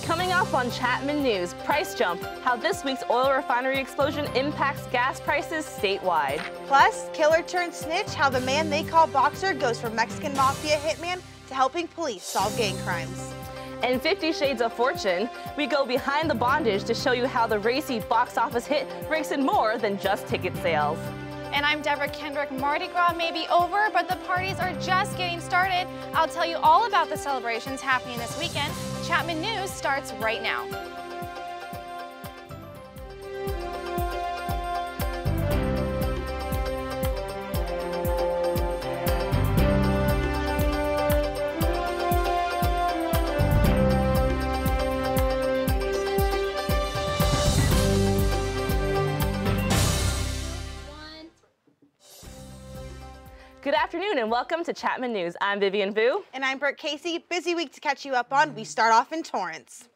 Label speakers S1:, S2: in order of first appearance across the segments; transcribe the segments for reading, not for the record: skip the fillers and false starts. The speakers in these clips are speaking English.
S1: Coming up on Chapman News, price jump, how this week's oil refinery explosion impacts gas prices statewide.
S2: Plus, killer turned snitch, how the man they call Boxer goes from Mexican Mafia hitman to helping police solve gang crimes.
S1: In 50 Shades of Fortune, we go behind the bondage to show you how the racy box office hit rakes in more than just ticket sales.
S3: And I'm Deborah Kendrick. Mardi Gras may be over, but the parties are just getting started. I'll tell you all about the celebrations happening this weekend. Chapman News starts right now.
S1: Good afternoon and welcome to Chapman News. I'm Vivian Vu.
S2: And I'm Brooke Casey. Busy week to catch you up on. We start off in Torrance.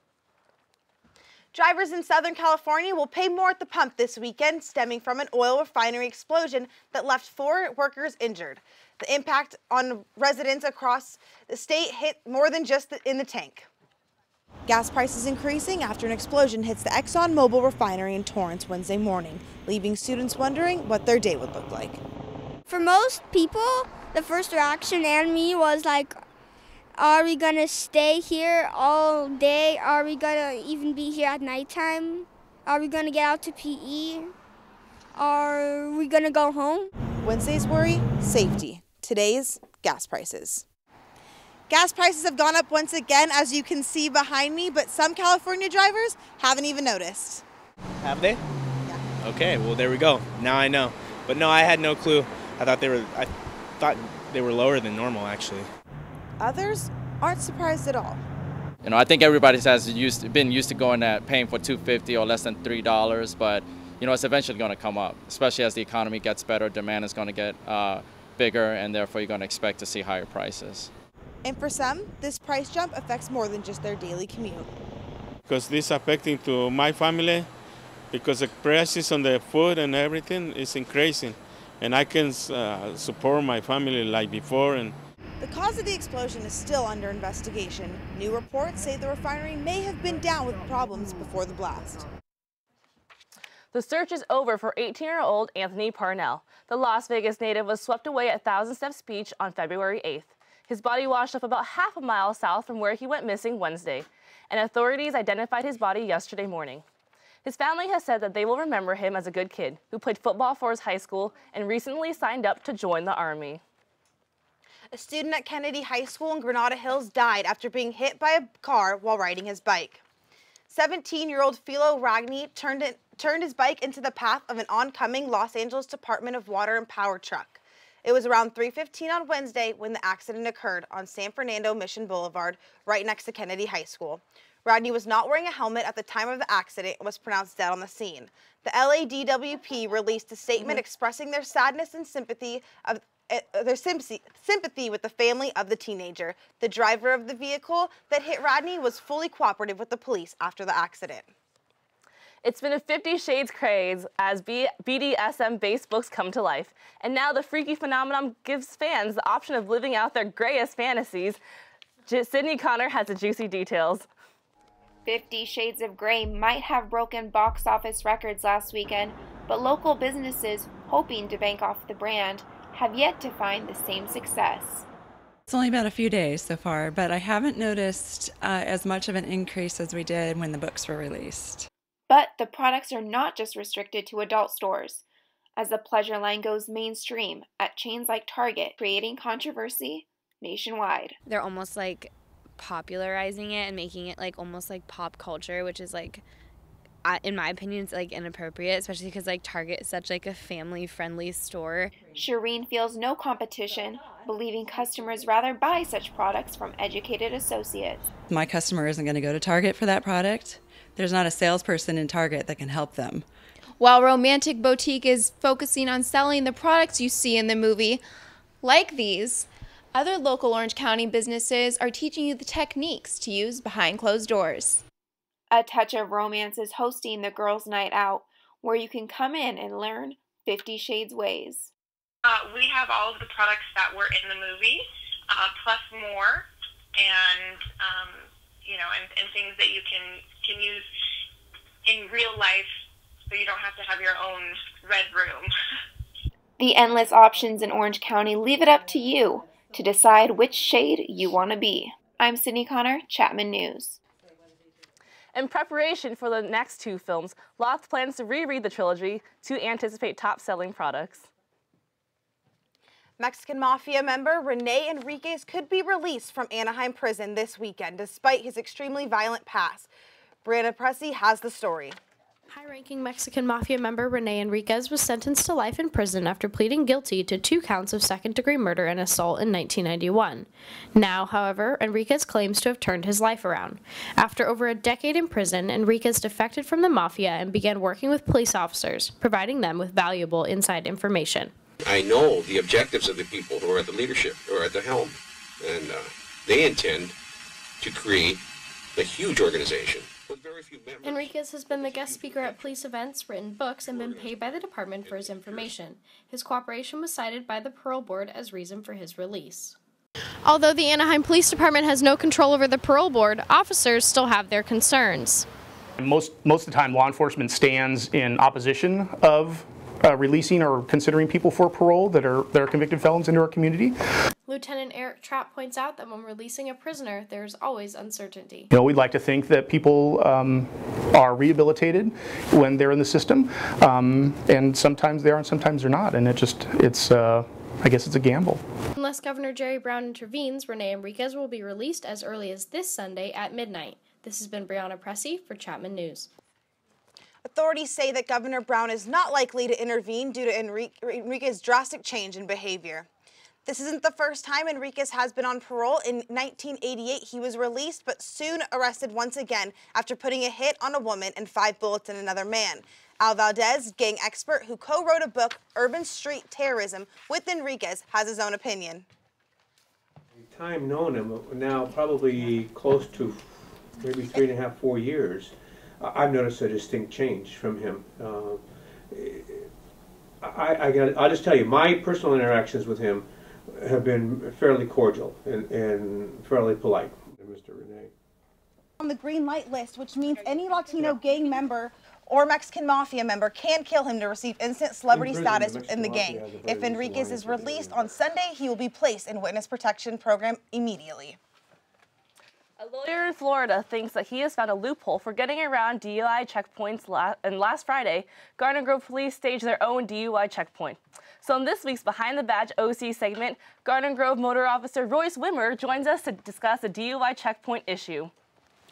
S2: Drivers in Southern California will pay more at the pump this weekend, stemming from an oil refinery explosion that left 4 workers injured. The impact on residents across the state hit more than just in the tank. Gas prices increasing after an explosion hits the ExxonMobil refinery in Torrance Wednesday morning, leaving students wondering what their day would look like.
S4: For most people, the first reaction and me was like, are we gonna stay here all day? Are we gonna even be here at nighttime? Are we gonna get out to PE? Are we gonna go home?
S2: Wednesday's worry, safety. Today's, gas prices. Gas prices have gone up once again, as you can see behind me, but some California drivers haven't even noticed.
S5: Have they?
S2: Yeah.
S5: Okay, well there we go. Now I know. But no, I had no clue. I thought they were lower than normal, actually.
S2: Others aren't surprised at all.
S6: You know, I think everybody been used to going at paying for $2.50 or less than $3, but you know, it's eventually going to come up, especially as the economy gets better. Demand is going to get bigger, and therefore you're going to expect to see higher prices.
S2: And for some, this price jump affects more than just their daily commute.
S7: Because this affecting to my family, because the prices on the food and everything is increasing. And I can support my family like before. And
S2: the cause of the explosion is still under investigation. New reports say the refinery may have been down with problems before the blast.
S1: The search is over for 18-year-old Anthony Parnell. The Las Vegas native was swept away at Thousand Steps Beach on February 8th. His body washed up about half a mile south from where he went missing Wednesday, and authorities identified his body yesterday morning. His family has said that they will remember him as a good kid who played football for his high school and recently signed up to join the Army.
S2: A student at Kennedy High School in Granada Hills died after being hit by a car while riding his bike. 17-year-old Philo Ragney turned his bike into the path of an oncoming Los Angeles Department of Water and Power truck. It was around 3:15 on Wednesday when the accident occurred on San Fernando Mission Boulevard, right next to Kennedy High School. Rodney was not wearing a helmet at the time of the accident and was pronounced dead on the scene. The LADWP released a statement expressing their sadness and sympathy with the family of the teenager. The driver of the vehicle that hit Rodney was fully cooperative with the police after the accident.
S1: It's been a 50 Shades craze as BDSM-based books come to life. And now the freaky phenomenon gives fans the option of living out their grayest fantasies. Sydney Connor has the juicy details.
S8: 50 Shades of Grey might have broken box office records last weekend, but local businesses hoping to bank off the brand have yet to find the same success.
S9: It's only been a few days so far, but I haven't noticed as much of an increase as we did when the books were released.
S8: But the products are not just restricted to adult stores, as the pleasure line goes mainstream at chains like Target, creating controversy nationwide.
S10: They're almost like popularizing it and making it like almost like pop culture, which is like, in my opinion, it's like inappropriate, especially because like Target is such like a family-friendly store.
S8: Shireen feels no competition, believing customers rather buy such products from educated associates.
S9: My customer isn't going to go to Target for that product. There's not a salesperson in Target that can help them.
S3: While Romantic Boutique is focusing on selling the products you see in the movie, like these, other local Orange County businesses are teaching you the techniques to use behind closed doors.
S8: A Touch of Romance is hosting the Girls' Night Out, where you can come in and learn 50 Shades ways.
S11: We have all of the products that were in the movie, plus more, and you know, and things that you can use in real life, so you don't have to have your own red room.
S8: The endless options in Orange County leave it up to you to decide which shade you want to be. I'm Sydney Connor, Chapman News.
S1: In preparation for the next two films, Loft plans to reread the trilogy to anticipate top-selling products.
S2: Mexican Mafia member Rene Enriquez could be released from Anaheim prison this weekend, despite his extremely violent past. Brianna Pressey has the story.
S12: High-ranking Mexican Mafia member Rene Enriquez was sentenced to life in prison after pleading guilty to 2 counts of second-degree murder and assault in 1991. Now, however, Enriquez claims to have turned his life around. After over a decade in prison, Enriquez defected from the Mafia and began working with police officers, providing them with valuable inside information.
S13: I know the objectives of the people who are at the leadership or at the helm, and they intend to create a huge organization with very few members.
S12: Enriquez has been the guest speaker at police events, written books, and been paid by the department for his information. His cooperation was cited by the parole board as reason for his release. Although the Anaheim Police Department has no control over the parole board, officers still have their concerns.
S14: Most of the time, law enforcement stands in opposition of releasing or considering people for parole that are convicted felons into our community.
S12: Lieutenant Eric Trapp points out that when releasing a prisoner, there is always uncertainty.
S14: You know, we'd like to think that people are rehabilitated when they're in the system, and sometimes they are and sometimes they're not, and I guess it's a gamble.
S12: Unless Governor Jerry Brown intervenes, Rene Enriquez will be released as early as this Sunday at midnight. This has been Brianna Pressey for Chapman News.
S2: Authorities say that Governor Brown is not likely to intervene due to Enriquez's drastic change in behavior. This isn't the first time Enriquez has been on parole. In 1988, he was released, but soon arrested once again after putting a hit on a woman and 5 bullets in another man. Al Valdez, gang expert who co-wrote a book, Urban Street Terrorism, with Enriquez, has his own opinion.
S15: Time known him, now probably close to maybe 3.5, 4 years. I've noticed a distinct change from him. I'll just tell you, my personal interactions with him have been fairly cordial and fairly polite. Mr. Rene.
S2: On the green light list, which means any Latino gang member or Mexican Mafia member can kill him to receive instant celebrity status in the gang. If Enriquez is released on Sunday, he will be placed in witness protection program immediately.
S1: A lawyer in Florida thinks that he has found a loophole for getting around DUI checkpoints, and last Friday, Garden Grove police staged their own DUI checkpoint. So in this week's Behind the Badge OC segment, Garden Grove Motor Officer Royce Wimmer joins us to discuss the DUI checkpoint issue.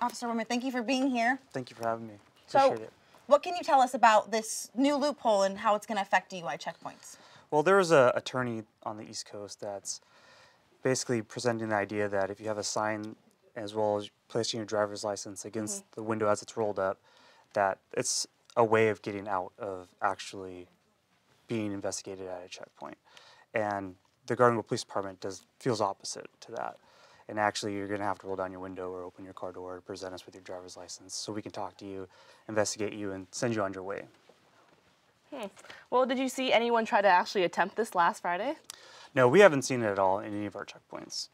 S2: Officer Wimmer, thank you for being here.
S16: Thank you for having me.
S2: So,
S16: Appreciate it.
S2: What can you tell us about this new loophole and how it's going to affect DUI checkpoints?
S16: Well, there was an attorney on the East Coast that's basically presenting the idea that if you have a sign as well as placing your driver's license against the window as it's rolled up, that it's a way of getting out of actually being investigated at a checkpoint. And the Garden Grove Police Department feels opposite to that. And actually, you're going to have to roll down your window or open your car door to present us with your driver's license so we can talk to you, investigate you, and send you on your way.
S1: Well, did you see anyone try to actually attempt this last Friday?
S16: No, we haven't seen it at all in any of our checkpoints.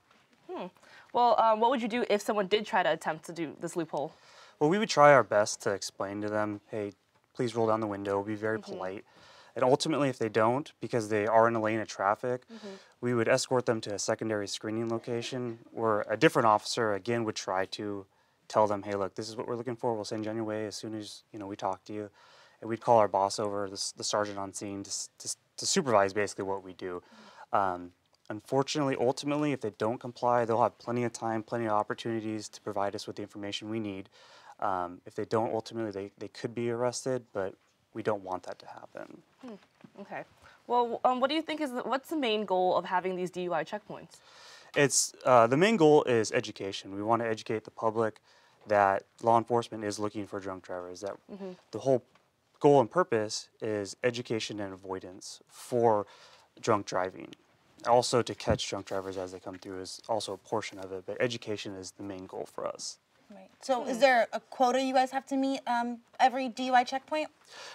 S1: Well, what would you do if someone did try to attempt to do this loophole?
S16: Well, we would try our best to explain to them, hey, please roll down the window, be very polite. And ultimately, if they don't, because they are in a lane of traffic, we would escort them to a secondary screening location where a different officer, again, would try to tell them, hey, look, this is what we're looking for. We'll send you on your way as soon as, we talk to you. And we'd call our boss over, the sergeant on scene, to supervise basically what we do. Unfortunately, ultimately, if they don't comply, they'll have plenty of time, plenty of opportunities to provide us with the information we need. If they don't, ultimately, they could be arrested, but we don't want that to happen.
S1: Okay. Well, what do you think what's the main goal of having these DUI checkpoints?
S16: It's the main goal is education. We want to educate the public that law enforcement is looking for drunk drivers. That the whole goal and purpose is education and avoidance for drunk driving. Also, to catch drunk drivers as they come through is also a portion of it, but education is the main goal for us.
S2: Right. So is there a quota you guys have to meet every DUI checkpoint?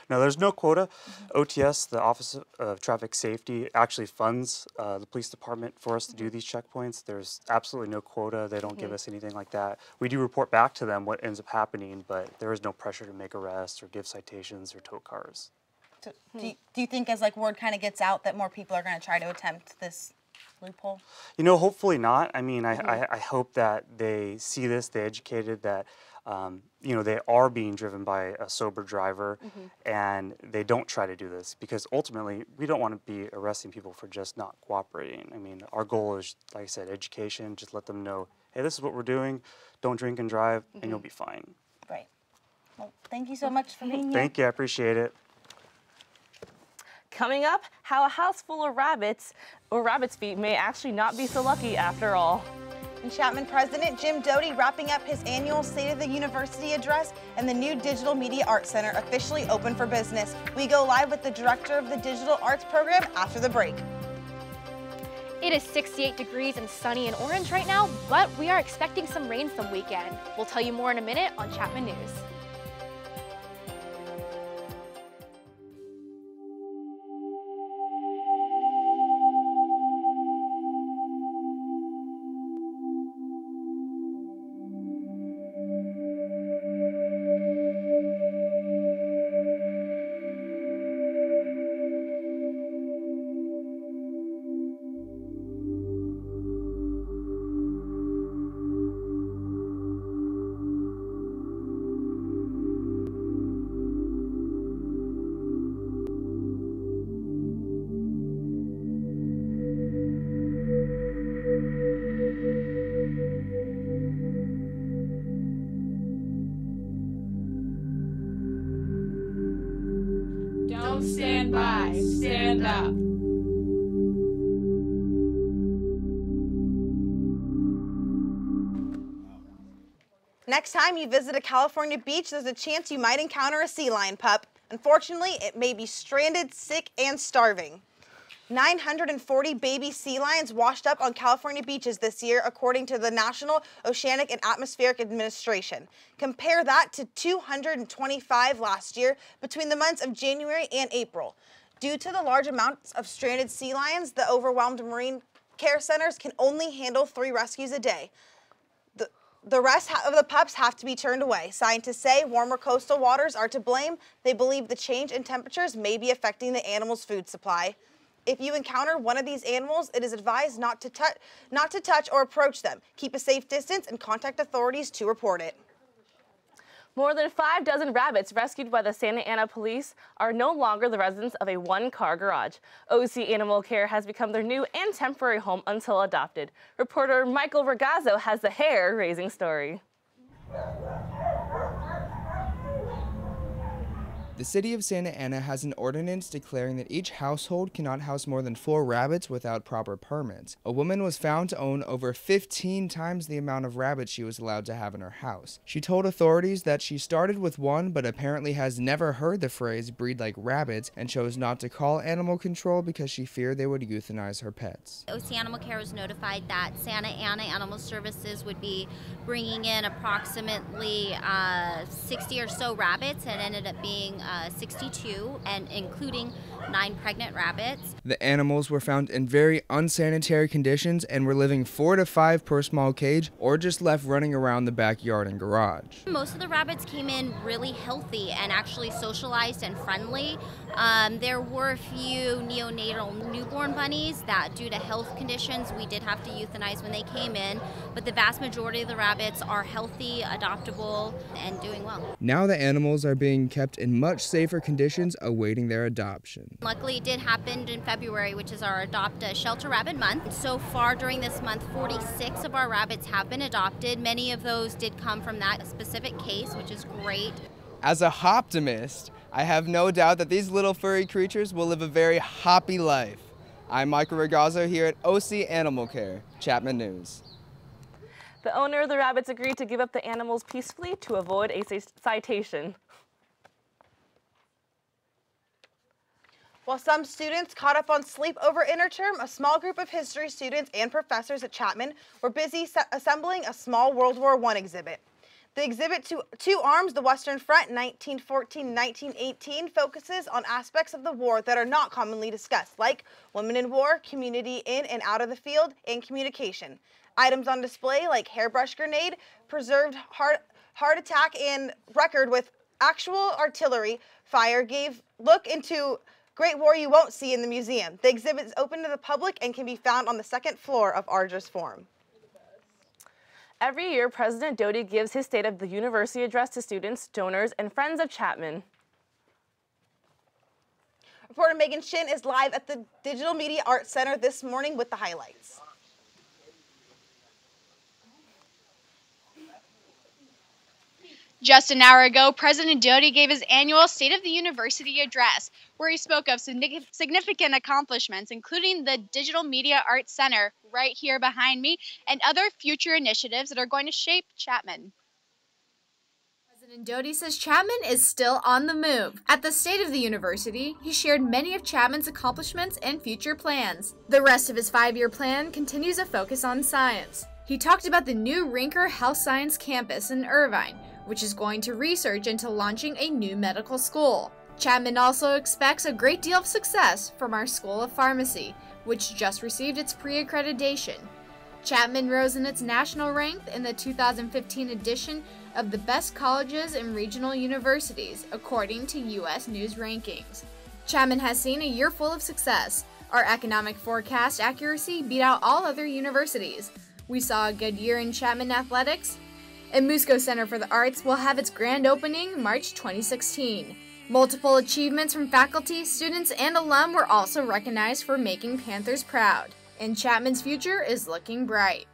S16: No, there's no quota. OTS, the Office of Traffic Safety, actually funds the police department for us to do these checkpoints. There's absolutely no quota. They don't give us anything like that. We do report back to them what ends up happening, but there is no pressure to make arrests or give citations or tow cars.
S2: So do you think as like word kind of gets out that more people are going to try to attempt this loophole?
S16: You know, hopefully not. I mean, I hope that they see this, they're educated, that you know, they are being driven by a sober driver, and they don't try to do this, because ultimately we don't want to be arresting people for just not cooperating. I mean, our goal is, like I said, education. Just let them know, hey, this is what we're doing. Don't drink and drive, and you'll be fine.
S2: Right. Well, thank you so much for being here.
S16: Thank you. I appreciate it.
S1: Coming up, how a house full of rabbits or rabbit's feet may actually not be so lucky after all.
S2: And Chapman President Jim Doty wrapping up his annual State of the University address, and the new Digital Media Arts Center officially open for business. We go live with the director of the Digital Arts Program after the break.
S17: It is 68 degrees and sunny in Orange right now, but we are expecting some rain some weekend. We'll tell you more in a minute on Chapman News.
S18: Don't stand by, stand up.
S2: Next time you visit a California beach, there's a chance you might encounter a sea lion pup. Unfortunately, it may be stranded, sick, and starving. 940 baby sea lions washed up on California beaches this year, according to the National Oceanic and Atmospheric Administration. Compare that to 225 last year between the months of January and April. Due to the large amounts of stranded sea lions, the overwhelmed marine care centers can only handle 3 rescues a day. The rest of the pups have to be turned away. Scientists say warmer coastal waters are to blame. They believe the change in temperatures may be affecting the animals' food supply. If you encounter one of these animals, it is advised not to touch or approach them. Keep a safe distance and contact authorities to report it.
S1: More than 5 dozen rabbits rescued by the Santa Ana police are no longer the residents of a 1-car garage. OC Animal Care has become their new and temporary home until adopted. Reporter Michael Ragazzo has the hair-raising story.
S19: The city of Santa Ana has an ordinance declaring that each household cannot house more than 4 rabbits without proper permits. A woman was found to own over 15 times the amount of rabbits she was allowed to have in her house. She told authorities that she started with 1 but apparently has never heard the phrase breed like rabbits and chose not to call animal control because she feared they would euthanize her pets.
S20: OC Animal Care was notified that Santa Ana Animal Services would be bringing in approximately 60 or so rabbits, and ended up being 62, and including 9 pregnant rabbits.
S19: The animals were found in very unsanitary conditions and were living 4 to 5 per small cage or just left running around the backyard and garage.
S20: Most of the rabbits came in really healthy and actually socialized and friendly. There were a few neonatal newborn bunnies that, due to health conditions, we did have to euthanize when they came in, but the vast majority of the rabbits are healthy, adoptable, and doing well.
S19: Now the animals are being kept in much safer conditions awaiting their adoption.
S20: Luckily, it did happen in February, which is our Adopt a Shelter Rabbit Month. So far during this month, 46 of our rabbits have been adopted. Many of those did come from that specific case, which is great.
S19: As a hoptimist, I have no doubt that these little furry creatures will live a very hoppy life. I'm Michael Ragazzo here at OC Animal Care, Chapman News.
S1: The owner of the rabbits agreed to give up the animals peacefully to avoid a citation.
S2: While some students caught up on sleep over interterm, a small group of history students and professors at Chapman were busy assembling a small World War I exhibit. The exhibit, Two Arms, The Western Front, 1914-1918, focuses on aspects of the war that are not commonly discussed, like women in war, community in and out of the field, and communication. Items on display, like hairbrush grenade, preserved heart attack, and record with actual artillery fire gave look into Great War you won't see in the museum. The exhibit is open to the public and can be found on the second floor of Ardress Forum.
S1: Every year, President Doty gives his State of the University address to students, donors, and friends of Chapman.
S2: Reporter Megan Shin is live at the Digital Media Arts Center this morning with the highlights.
S21: Just an hour ago, President Doty gave his annual State of the University address, where he spoke of significant accomplishments, including the Digital Media Arts Center right here behind me, and other future initiatives that are going to shape Chapman.
S22: President Doty says Chapman is still on the move. At the State of the University, he shared many of Chapman's accomplishments and future plans. The rest of his 5-year plan continues a focus on science. He talked about the new Rinker Health Science Campus in Irvine, which is going to research into launching a new medical school. Chapman also expects a great deal of success from our School of Pharmacy, which just received its pre-accreditation. Chapman rose in its national rank in the 2015 edition of the Best Colleges and Regional Universities, according to U.S. News Rankings. Chapman has seen a year full of success. Our economic forecast accuracy beat out all other universities. We saw a good year in Chapman athletics, and Musco Center for the Arts will have its grand opening March 2016. Multiple achievements from faculty, students, and alum were also recognized for making Panthers proud, and Chapman's future is looking bright.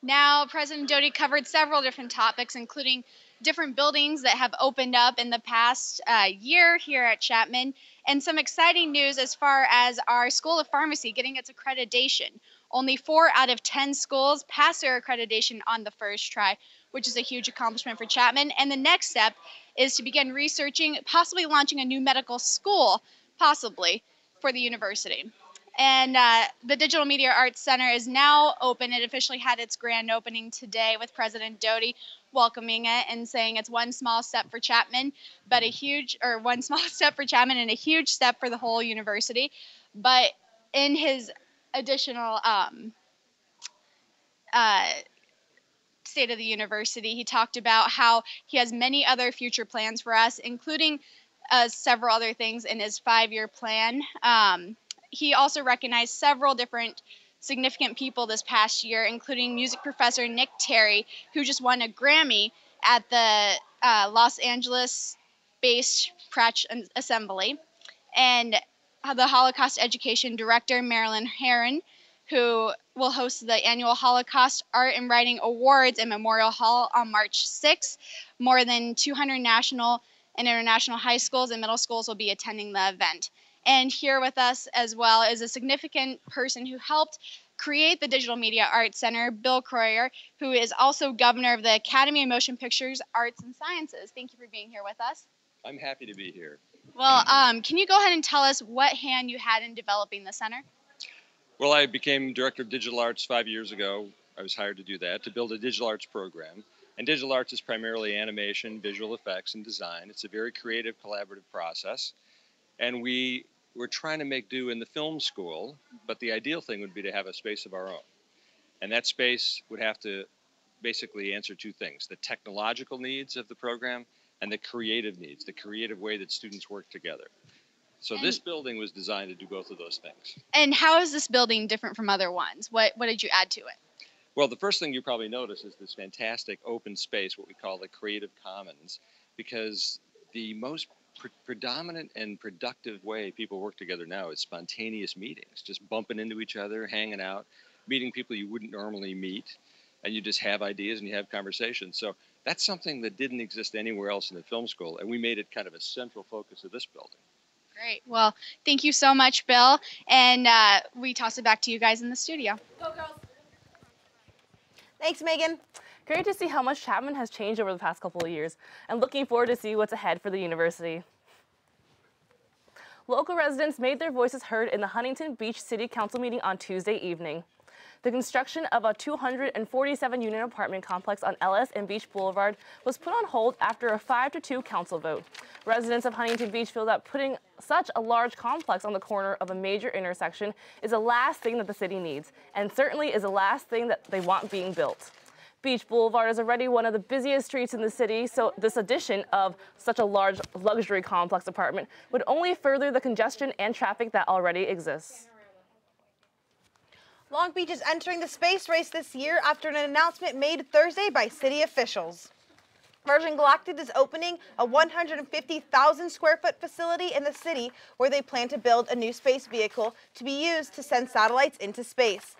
S21: Now, President Doty covered several different topics, including different buildings that have opened up in the past year here at Chapman, and some exciting news as far as our School of Pharmacy getting its accreditation. Only 4 out of 10 schools passed their accreditation on the first try, which is a huge accomplishment for Chapman. And the next step is to begin researching, possibly launching a new medical school, possibly, for the university. And the Digital Media Arts Center is now open. It officially had its grand opening today with President Doty welcoming it and saying it's one small step for Chapman, but one small step for Chapman and a huge step for the whole university. But in his additional State of the University, he talked about how he has many other future plans for us, including several other things in his 5-year plan. He also recognized several different significant people this past year, including music professor Nick Terry, who just won a Grammy at the Los Angeles-based Pratt Assembly, and the Holocaust Education Director Marilyn Herron, who will host the annual Holocaust Art and Writing Awards in Memorial Hall on March 6th. More than 200 national and international high schools and middle schools will be attending the event. And here with us as well is a significant person who helped create the Digital Media Arts Center, Bill Croyer, who is also governor of the Academy of Motion Pictures, Arts and Sciences. Thank you for being here with us.
S23: I'm happy to be here.
S21: Well, can you go ahead and tell us what hand you had in developing the center?
S23: Well, I became director of digital arts 5 years ago. I was hired to do that, to build a digital arts program. And digital arts is primarily animation, visual effects, and design. It's a very creative, collaborative process. And we're trying to make do in the film school, but the ideal thing would be to have a space of our own. And that space would have to basically answer 2 things: the technological needs of the program and the creative needs, the creative way that students work together. So this building was designed to do both of those things.
S21: And how is this building different from other ones? What did you add to it?
S23: Well, the first thing you probably notice is this fantastic open space, what we call the Creative Commons, because the most predominant and productive way people work together now is spontaneous meetings, just bumping into each other, hanging out, meeting people you wouldn't normally meet, and you just have ideas and you have conversations. So that's something that didn't exist anywhere else in the film school, and we made it kind of a central focus of this building.
S21: Great. Well, thank you so much, Bill. And we toss it back to you guys in the studio.
S2: Go, girls. Thanks, Megan.
S1: Great to see how much Chapman has changed over the past couple of years, and looking forward to see what's ahead for the university. Local residents made their voices heard in the Huntington Beach City Council meeting on Tuesday evening. The construction of a 247-unit apartment complex on Ellis and Beach Boulevard was put on hold after a 5-2 council vote. Residents of Huntington Beach feel that putting such a large complex on the corner of a major intersection is the last thing that the city needs, and certainly is the last thing that they want being built. Beach Boulevard is already one of the busiest streets in the city, so this addition of such a large luxury complex apartment would only further the congestion and traffic that already exists.
S2: Long Beach is entering the space race this year after an announcement made Thursday by city officials. Virgin Galactic is opening a 150,000 square foot facility in the city where they plan to build a new space vehicle to be used to send satellites into space.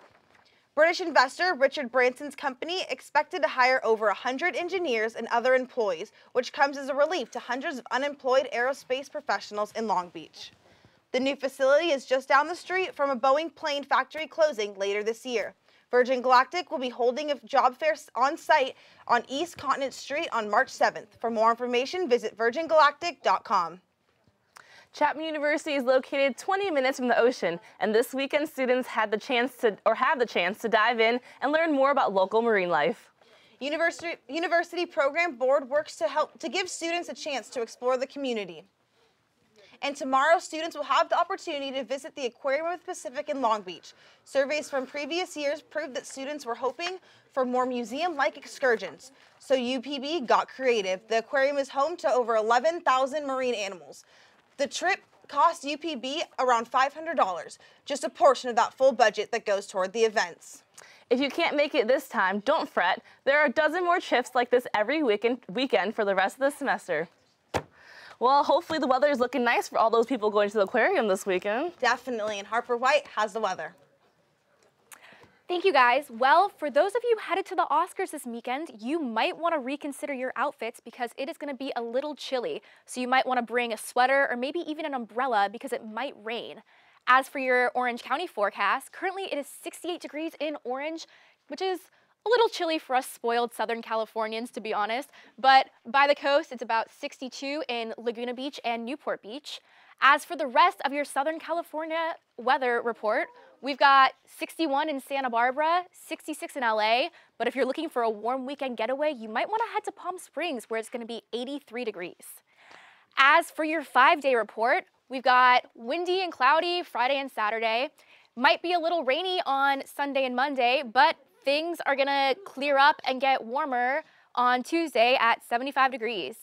S2: British investor Richard Branson's company expected to hire over 100 engineers and other employees, which comes as a relief to hundreds of unemployed aerospace professionals in Long Beach. The new facility is just down the street from a Boeing plane factory closing later this year. Virgin Galactic will be holding a job fair on site on East Continent Street on March 7th. For more information, visit virgingalactic.com.
S1: Chapman University is located 20 minutes from the ocean, and this weekend students have the chance to dive in and learn more about local marine life.
S2: University Program Board works to give students a chance to explore the community. And tomorrow, students will have the opportunity to visit the Aquarium of Pacific in Long Beach. Surveys from previous years proved that students were hoping for more museum-like excursions, so UPB got creative. The aquarium is home to over 11,000 marine animals. The trip cost UPB around $500, just a portion of that full budget that goes toward the events.
S1: If you can't make it this time, don't fret. There are a dozen more trips like this every weekend for the rest of the semester. Well, hopefully the weather is looking nice for all those people going to the aquarium this weekend.
S2: Definitely, and Harper White has the weather.
S17: Thank you, guys. Well, for those of you headed to the Oscars this weekend, you might want to reconsider your outfits because it is going to be a little chilly. So you might want to bring a sweater or maybe even an umbrella because it might rain. As for your Orange County forecast, currently it is 68 degrees in Orange, which is a little chilly for us spoiled Southern Californians, to be honest. But by the coast, it's about 62 in Laguna Beach and Newport Beach. As for the rest of your Southern California weather report, we've got 61 in Santa Barbara, 66 in LA, but if you're looking for a warm weekend getaway, you might want to head to Palm Springs where it's going to be 83 degrees. As for your 5-day report, we've got windy and cloudy Friday and Saturday. Might be a little rainy on Sunday and Monday, but things are going to clear up and get warmer on Tuesday at 75 degrees.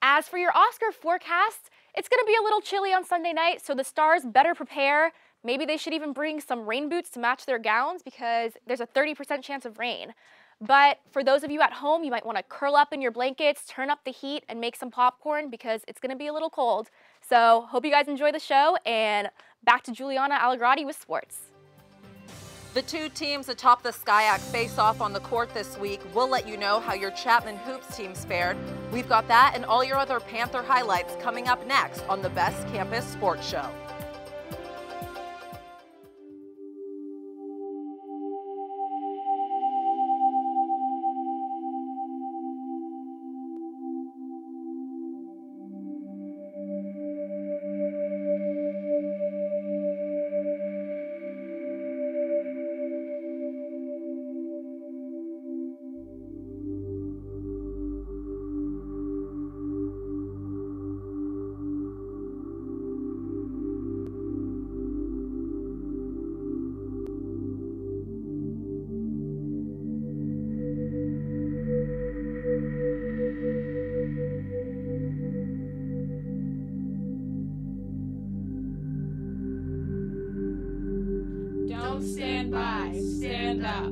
S17: As for your Oscar forecast, it's going to be a little chilly on Sunday night, so the stars better prepare. Maybe they should even bring some rain boots to match their gowns because there's a 30% chance of rain. But for those of you at home, you might want to curl up in your blankets, turn up the heat, and make some popcorn because it's going to be a little cold. So hope you guys enjoy the show, and back to Giuliana Allegrotti with sports.
S4: The two teams atop the SCIAC face off on the court this week. We'll let you know how your Chapman Hoops teams fared. We've got that and all your other Panther highlights coming up next on the Best Campus Sports Show.
S18: Don't stand by, stand up.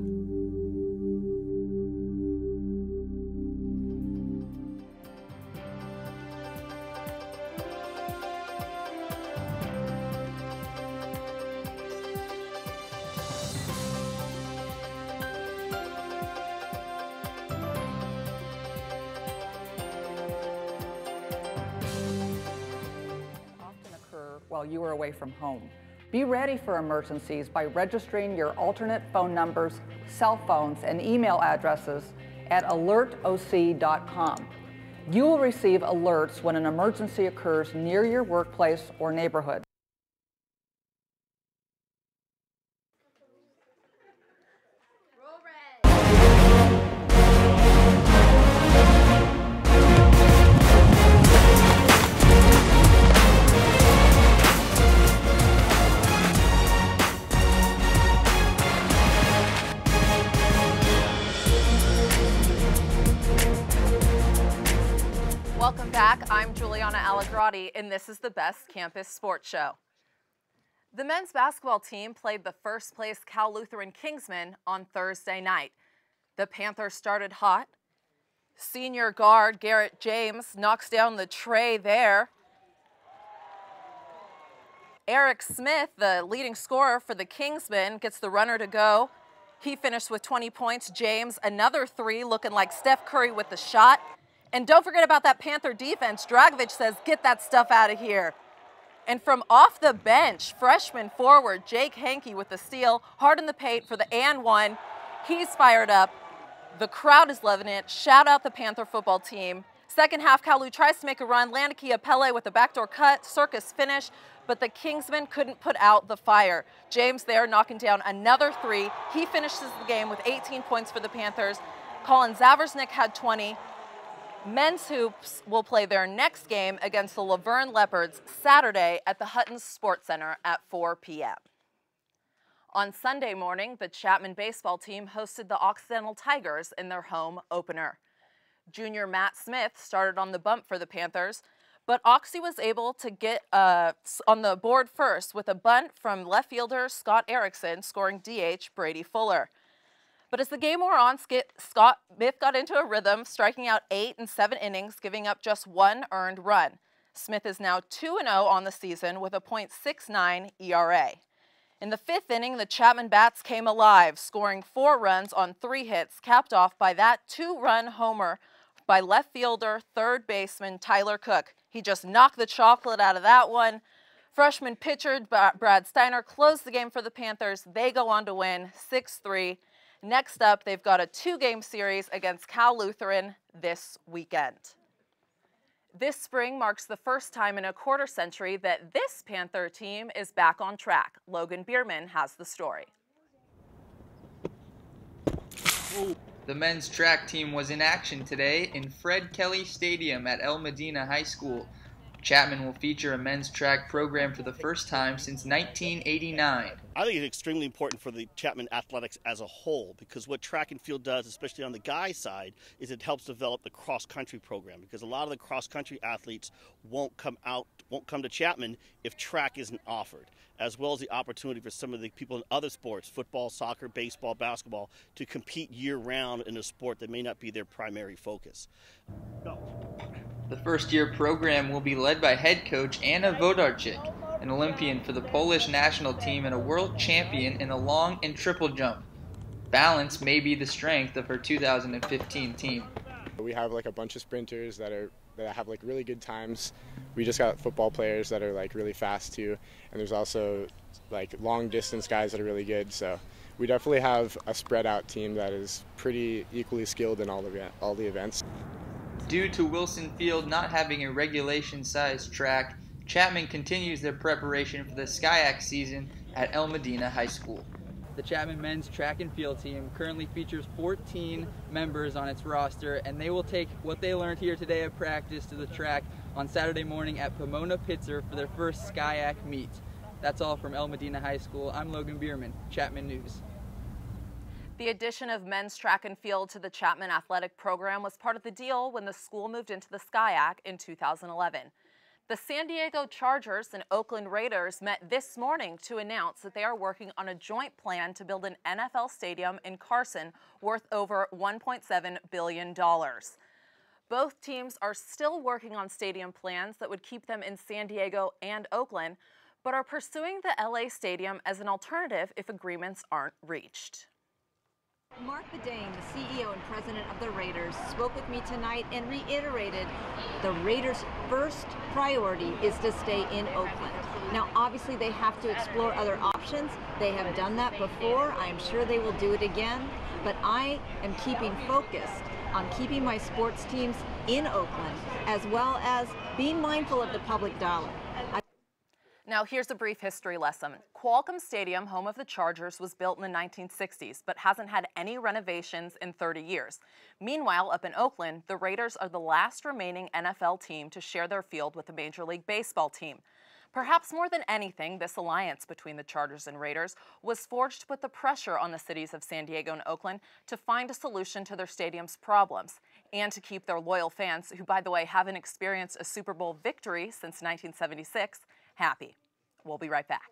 S5: Often occur while you are away from home. Be ready for emergencies by registering your alternate phone numbers, cell phones, and email addresses at alertoc.com. You will receive alerts when an emergency occurs near your workplace or neighborhood.
S4: back. I'm Giuliana Allegrotti, and this is the Best Campus Sports Show. The men's basketball team played the first-place Cal Lutheran Kingsmen on Thursday night. The Panthers started hot. Senior guard Garrett James knocks down the tray there. Eric Smith, the leading scorer for the Kingsmen, gets the runner to go. He finished with 20 points. James, another three, looking like Steph Curry with the shot. And don't forget about that Panther defense. Dragovich says, get that stuff out of here. And from off the bench, freshman forward Jake Hankey with the steal, hard in the paint for the and one. He's fired up. The crowd is loving it. Shout out the Panther football team. Second half, Kalu tries to make a run. Landikia Pele with a backdoor cut, circus finish, but the Kingsmen couldn't put out the fire. James there knocking down another three. He finishes the game with 18 points for the Panthers. Colin Zaversnick had 20. Men's hoops will play their next game against the Laverne Leopards Saturday at the Hutton Sports Center at 4 p.m. On Sunday morning, the Chapman baseball team hosted the Occidental Tigers in their home opener. Junior Matt Smith started on the bump for the Panthers, but Oxy was able to get on the board first with a bunt from left fielder Scott Erickson scoring DH Brady Fuller. But as the game wore on, Scott Smith got into a rhythm, striking out 8 in 7 innings, giving up just 1 earned run. Smith is now 2-0 on the season with a .69 ERA. In the 5th inning, the Chapman bats came alive, scoring 4 runs on 3 hits, capped off by that 2-run homer by left fielder, third baseman Tyler Cook. He just knocked the chocolate out of that one. Freshman pitcher Brad Steiner closed the game for the Panthers. They go on to win 6-3. Next up, they've got a 2-game series against Cal Lutheran this weekend. This spring marks the first time in a quarter century that this Panther team is back on track. Logan Bierman has the story.
S6: The men's track team was in action today in Fred Kelly Stadium at El Medina High School. Chapman will feature a men's track program for the first time since 1989.
S7: I think it's extremely important for the Chapman athletics as a whole, because what track and field does, especially on the guy side, is it helps develop the cross-country program, because a lot of the cross-country athletes won't come to Chapman if track isn't offered, as well as the opportunity for some of the people in other sports, football, soccer, baseball, basketball, to compete year-round in a sport that may not be their primary focus. Go.
S6: The first-year program will be led by head coach Anna Wodarczyk, an Olympian for the Polish national team and a world champion in the long and triple jump. Balance may be the strength of her 2015 team.
S10: We have like a bunch of sprinters that have like really good times. We just got football players that are like really fast too, and there's also like long distance guys that are really good. So we definitely have a spread out team that is pretty equally skilled in all the events.
S6: Due to Wilson Field not having a regulation-sized track, Chapman continues their preparation for the SCIAC season at El Medina High School. The Chapman men's track and field team currently features 14 members on its roster, and they will take what they learned here today at practice to the track on Saturday morning at Pomona Pitzer for their first SCIAC meet. That's all from El Medina High School. I'm Logan Bierman, Chapman News.
S4: The addition of men's track and field to the Chapman athletic program was part of the deal when the school moved into the SCIAC in 2011. The San Diego Chargers and Oakland Raiders met this morning to announce that they are working on a joint plan to build an NFL stadium in Carson worth over $1.7 billion. Both teams are still working on stadium plans that would keep them in San Diego and Oakland, but are pursuing the LA stadium as an alternative if agreements aren't reached.
S24: Mark Bedane, the CEO and president of the Raiders, spoke with me tonight and reiterated the Raiders' first priority is to stay in Oakland. Now, obviously, they have to explore other options. They have done that before. I'm sure they will do it again. But I am keeping focused on keeping my sports teams in Oakland, as well as being mindful of the public dollar.
S4: Now here's a brief history lesson. Qualcomm Stadium, home of the Chargers, was built in the 1960s, but hasn't had any renovations in 30 years. Meanwhile, up in Oakland, the Raiders are the last remaining NFL team to share their field with the Major League Baseball team. Perhaps more than anything, this alliance between the Chargers and Raiders was forged with the pressure on the cities of San Diego and Oakland to find a solution to their stadium's problems. and to keep their loyal fans, who, by the way, haven't experienced a Super Bowl victory since 1976, happy. We'll be right back.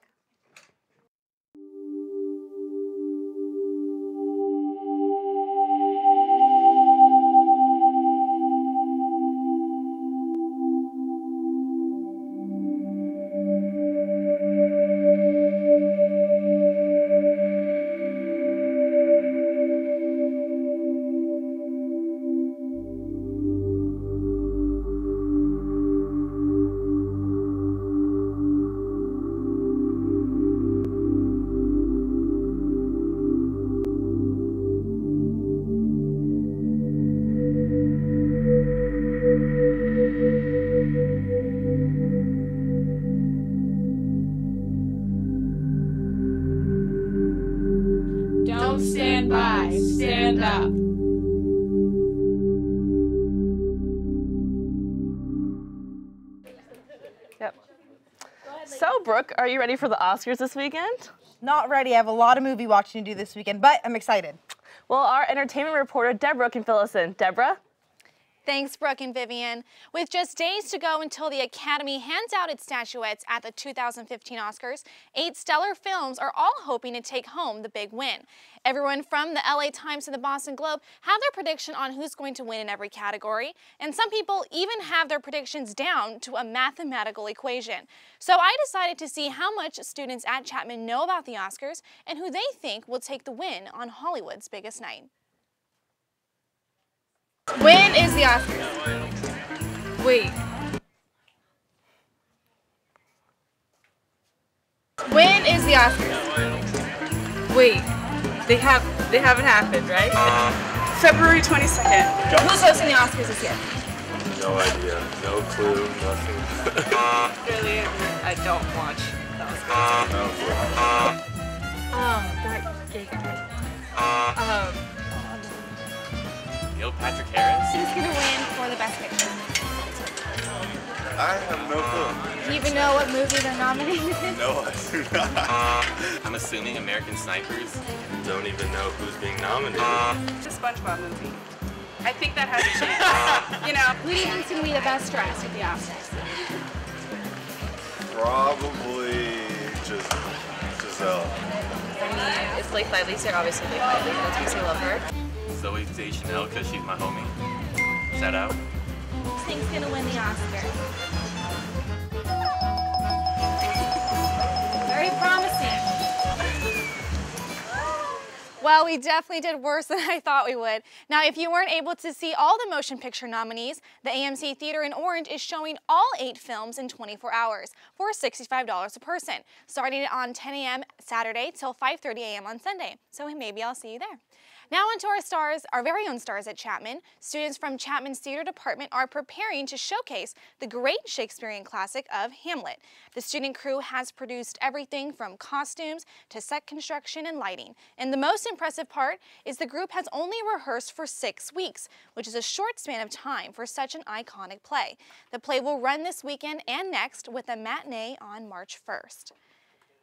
S18: Don't stand by, stand up.
S1: Yep. So, Brooke, are you ready for the Oscars this weekend?
S2: Not ready. I have a lot of movie watching to do this weekend, but I'm excited.
S1: Well, our entertainment reporter, Deborah, can fill us in. Deborah?
S21: Thanks, Brooke and Vivian. With just days to go until the Academy hands out its statuettes at the 2015 Oscars, 8 stellar films are all hoping to take home the big win. Everyone from the LA Times to the Boston Globe have their prediction on who's going to win in every category, and some people even have their predictions down to a mathematical equation. So I decided to see how much students at Chapman know about the Oscars and who they think will take the win on Hollywood's biggest night. When is the Oscars?
S3: Wait.
S21: When is the Oscars?
S3: Wait. They haven't happened, right? February 22nd.
S21: Who's hosting the Oscars this year?
S8: No idea. No clue. Nothing.
S3: Really, I don't watch the Oscars. That gay guy.
S8: Neil Patrick Harris?
S21: Who's going to win for the Best Picture?
S8: I have no clue.
S21: Do you even know what movie they're nominated?
S8: No, I do not. I'm assuming American Snipers. Don't even know who's being nominated.
S3: It's a SpongeBob movie. I think that has a chance. You know.
S21: Who do you think's going to be the best dressed at the Oscars?
S8: Probably Giselle.
S3: I mean, it's Blake Lively, so obviously Blake Lively. That's because I love her.
S8: Zoe Deschanel, because she's my homie. Shout out.
S21: Who think's going to win the Oscar? Very promising. Well, we definitely did worse than I thought we would. Now, if you weren't able to see all the motion picture nominees, the AMC Theater in Orange is showing all 8 films in 24 hours for $65 a person, starting on 10 a.m. Saturday till 5:30 a.m. on Sunday. So maybe I'll see you there. Now onto our stars, our very own stars at Chapman. Students from Chapman's theater department are preparing to showcase the great Shakespearean classic of Hamlet. The student crew has produced everything from costumes to set construction and lighting. And the most impressive part is the group has only rehearsed for 6 weeks, which is a short span of time for such an iconic play. The play will run this weekend and next with a matinee on March 1st.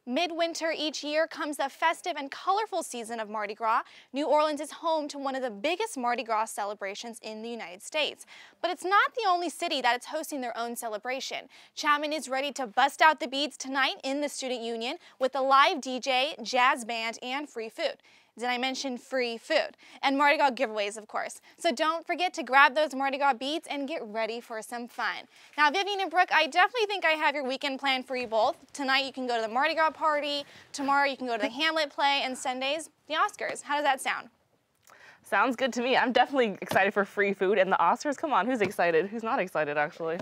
S21: Midwinter each year comes the festive and colorful season of Mardi Gras. New Orleans is home to one of the biggest Mardi Gras celebrations in the United States. But it's not the only city that is hosting their own celebration. Chapman is ready to bust out the beads tonight in the Student Union with a live DJ, jazz band, and free food. Did I mention free food? And Mardi Gras giveaways, of course. So don't forget to grab those Mardi Gras beads and get ready for some fun. Now, Vivian and Brooke, I definitely think I have your weekend planned for you both. Tonight you can go to the Mardi Gras party, tomorrow you can go to the Hamlet play, and Sundays, the Oscars. How does that sound?
S1: Sounds good to me. I'm definitely excited for free food and the Oscars. Come on, who's excited? Who's not excited, actually?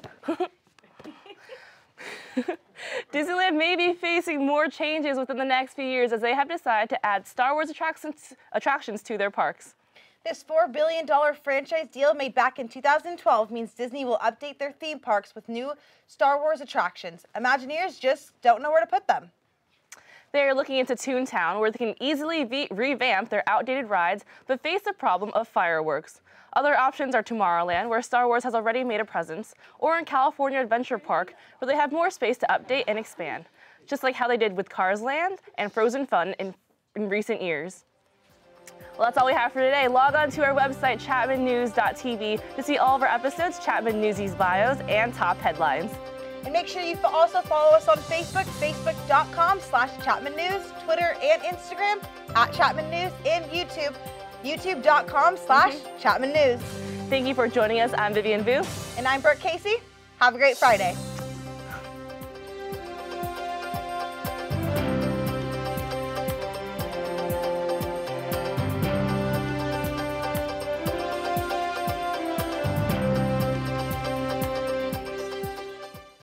S1: Disneyland may be facing more changes within the next few years as they have decided to add Star Wars attractions to their parks.
S2: This $4 billion franchise deal made back in 2012 means Disney will update their theme parks with new Star Wars attractions. Imagineers just don't know where to put them.
S1: They're looking into Toontown, where they can easily revamp their outdated rides, but face the problem of fireworks. Other options are Tomorrowland, where Star Wars has already made a presence, or in California Adventure Park, where they have more space to update and expand, just like how they did with Cars Land and Frozen Fun in recent years. Well, that's all we have for today. Log on to our website, chapmannews.tv, to see all of our episodes, Chapman Newsies bios, and top headlines.
S2: And make sure you also follow us on Facebook, facebook.com/Chapman News, Twitter and Instagram @Chapman News, and YouTube, youtube.com/Chapman News.
S1: Thank you for joining us. I'm Vivian Vu.
S2: And I'm Brooke Casey. Have a great Friday.